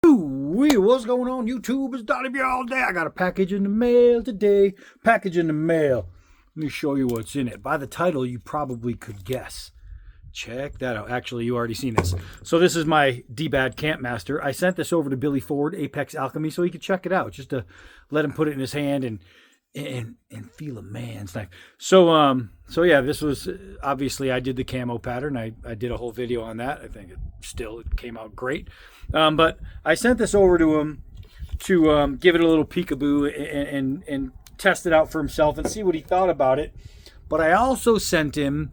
What's going on YouTube? It's Donnie B all day. I got a package in the mail today. Package in the mail. Let me show you what's in it. By the title, you probably could guess. Check that out. Actually, you already seen this. So this is my dbad Campmaster. I sent this over to Billy Ford, Apex Alchemy, so he could check it out, just to let him put it in his hand and feel a man's knife. So yeah, this was obviously I did the camo pattern. I did a whole video on that. I think it came out great. But I sent this over to him to give it a little peekaboo and test it out for himself and see what he thought about it. But I also sent him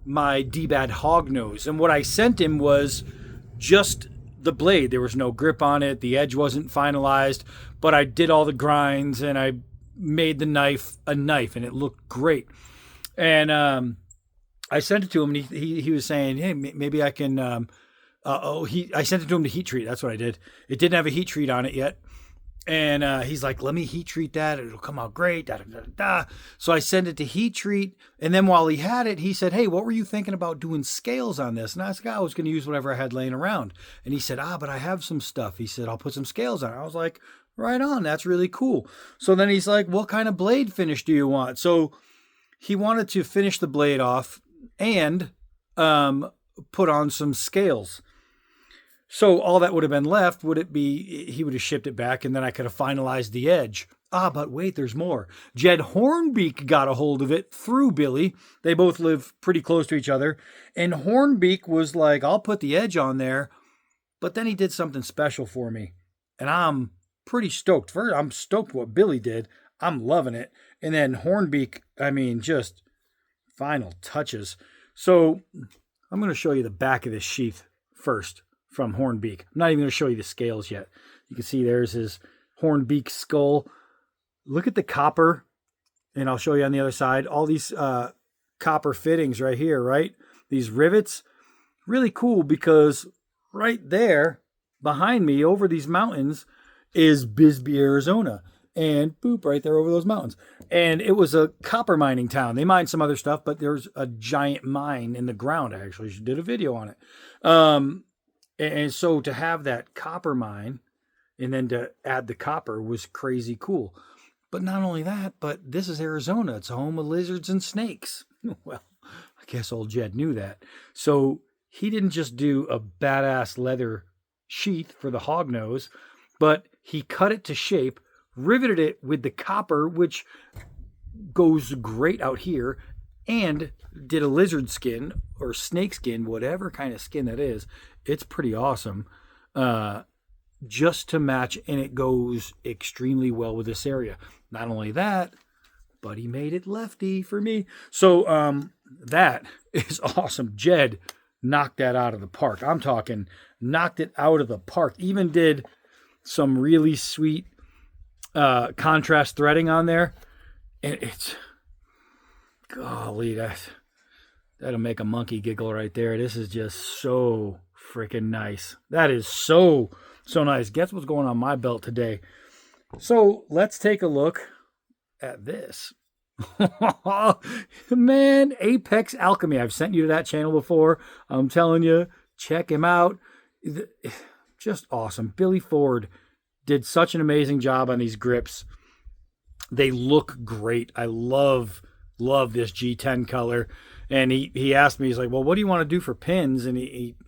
my dbad Hognose, and what I sent him was just the blade. There was no grip on it. The edge wasn't finalized, but I did all the grinds and I made the knife a knife, and it looked great. And I sent it to him, and he was saying, hey, maybe I can. I sent it to him to heat treat. That's what I did. It didn't have a heat treat on it yet. And he's like, let me heat treat that. It'll come out great. Da, da, da, da. So I sent it to heat treat. And then while he had it, he said, hey, what were you thinking about doing scales on this? And I said, I was going to use whatever I had laying around. And he said, but I have some stuff. He said, I'll put some scales on it. I was like, right on. That's really cool. So then he's like, what kind of blade finish do you want? So he wanted to finish the blade off and put on some scales. So all that would have been left, he would have shipped it back, and then I could have finalized the edge. But wait, there's more. Jed Hornbeak got a hold of it through Billy. They both live pretty close to each other. And Hornbeak was like, I'll put the edge on there. But then he did something special for me. And I'm pretty stoked. First, I'm stoked what Billy did. I'm loving it. And then Hornbeak, just final touches. So I'm going to show you the back of this sheath first. From Hornbeak. I'm not even going to show you the scales yet. You can see there's his Hornbeak skull. Look at the copper, and I'll show you on the other side. All these copper fittings right here, right? These rivets. Really cool because right there behind me over these mountains is Bisbee, Arizona. And boop, right there over those mountains. And it was a copper mining town. They mined some other stuff, but there's a giant mine in the ground. I actually did a video on it. And so to have that copper mine and then to add the copper was crazy cool. But not only that, but this is Arizona. It's home of lizards and snakes. Well, I guess old Jed knew that. So he didn't just do a badass leather sheath for the Hognose, but he cut it to shape, riveted it with the copper, which goes great out here, and did a lizard skin or snake skin, whatever kind of skin that is. It's pretty awesome, just to match, and it goes extremely well with this area. Not only that, but he made it lefty for me. So that is awesome. Jed knocked that out of the park. I'm talking knocked it out of the park. Even did some really sweet contrast threading on there. And it's, golly, that'll make a monkey giggle right there. This is just so freaking nice. That is so nice. Guess what's going on my belt today? So let's take a look at this. Man, Apex Alchemy. I've sent you to that channel before. I'm telling you, check him out. Just awesome. Billy Ford did such an amazing job on these grips. They look great. I love this G10 color. And he asked me, he's like, well, what do you want to do for pins? And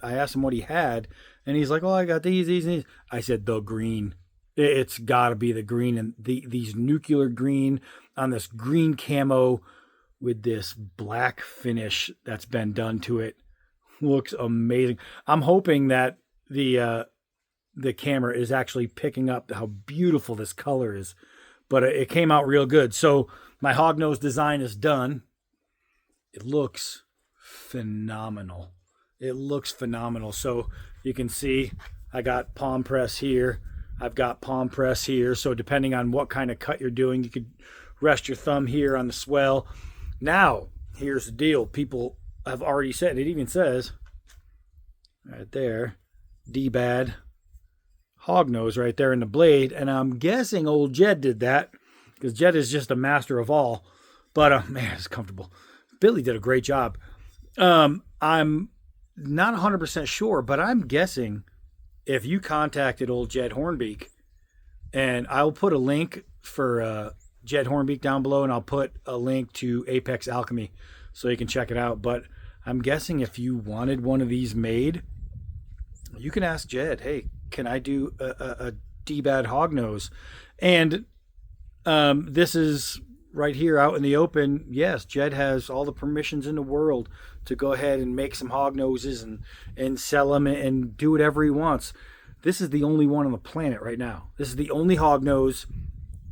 I asked him what he had. And he's like, oh, I got these, and these. I said, the green. It's got to be the green. And these nuclear green on this green camo with this black finish that's been done to it. Looks amazing. I'm hoping that the camera is actually picking up how beautiful this color is. But it came out real good. So my Hognose design is done. It looks phenomenal. It looks phenomenal. So you can see I got palm press here. I've got palm press here. So depending on what kind of cut you're doing, you could rest your thumb here on the swell. Now, here's the deal. People have already said, it even says right there, dbad Hognose right there in the blade. And I'm guessing old Jed did that because Jed is just a master of all. But man, it's comfortable. Billy did a great job. I'm not 100% sure, but I'm guessing if you contacted old Jed Hornbeak, and I'll put a link for Jed Hornbeak down below, and I'll put a link to Apex Alchemy so you can check it out. But I'm guessing if you wanted one of these made, you can ask Jed, hey, can I do a dbad Hognose? And this is right here out in the open. Yes, Jed has all the permissions in the world to go ahead and make some Hognoses and sell them and do whatever he wants. This is the only one on the planet right now. This is the only Hognose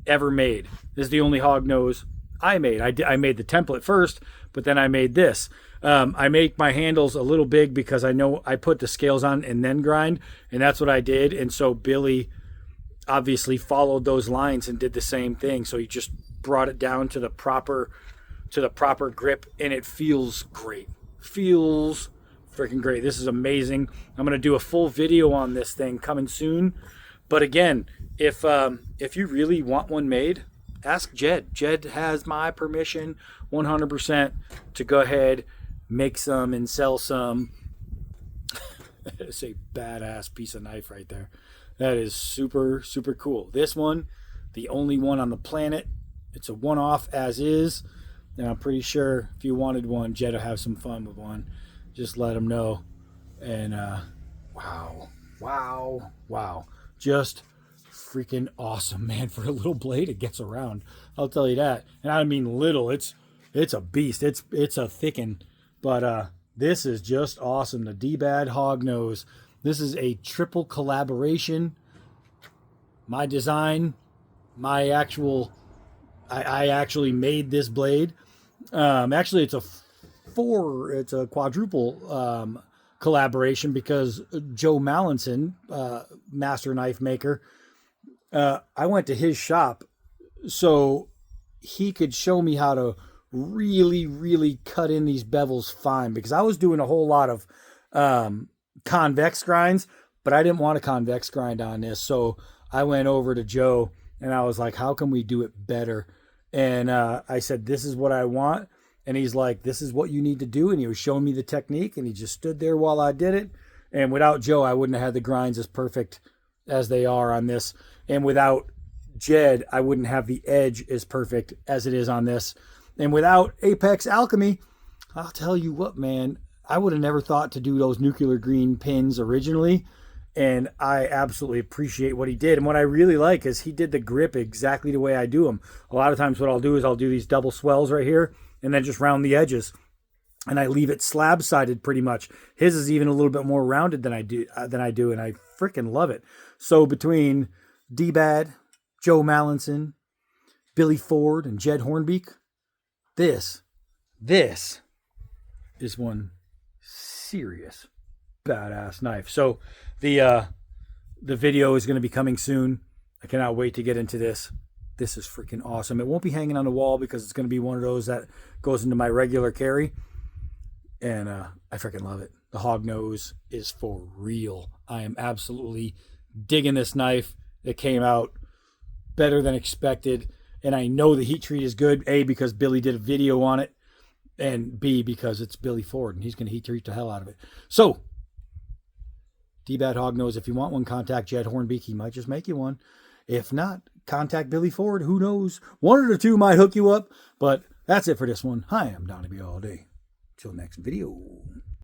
ever made. This is the only Hognose I made. I made the template first, but then I made this. I make my handles a little big because I know I put the scales on and then grind, and that's what I did. And so Billy obviously followed those lines and did the same thing. So he just brought it down to the proper grip, and it feels great. Feels freaking great. This is amazing. I'm going to do a full video on this thing coming soon. But again, if you really want one made, ask Jed. Jed has my permission 100% to go ahead, make some and sell some. It's a badass piece of knife right there. That is super, super cool. This one, the only one on the planet. It's a one-off as is. And I'm pretty sure if you wanted one, Jed will have some fun with one. Just let him know. And wow. Just freaking awesome, man. For a little blade, it gets around. I'll tell you that. And I mean little. It's a beast. It's a thickin'. But this is just awesome. The dbad Hognose. This is a triple collaboration. My design, I actually made this blade. Actually, it's a quadruple collaboration because Joe Mallinson, master knife maker, I went to his shop so he could show me how to really cut in these bevels fine, because I was doing a whole lot of convex grinds, but I didn't want a convex grind on this. So I went over to Joe and I was like, how can we do it better? And I said, this is what I want. And he's like, this is what you need to do. And he was showing me the technique, and he just stood there while I did it. And without Joe, I wouldn't have had the grinds as perfect as they are on this. And without Jed, I wouldn't have the edge as perfect as it is on this. And without Apex Alchemy, I'll tell you what, man, I would have never thought to do those nuclear green pins originally. And I absolutely appreciate what he did. And what I really like is he did the grip exactly the way I do them. A lot of times what I'll do is I'll do these double swells right here and then just round the edges. And I leave it slab-sided pretty much. His is even a little bit more rounded than I do, and I freaking love it. So between dbad, Joe Mallinson, Billy Ford, and Jed Hornbeak, this is one serious badass knife. So the video is going to be coming soon. I cannot wait to get into this. This is freaking awesome. It won't be hanging on the wall because it's going to be one of those that goes into my regular carry. And I freaking love it. The Hognose is for real. I am absolutely digging this knife. It came out better than expected. And I know the heat treat is good. A, because Billy did a video on it. And B, because it's Billy Ford. And he's going to heat treat the hell out of it. So, dbad Hognose, if you want one, contact Jed Hornbeak. He might just make you one. If not, contact Billy Ford. Who knows? One of the two might hook you up. But that's it for this one. Hi, I'm Donnie B all day. Till next video.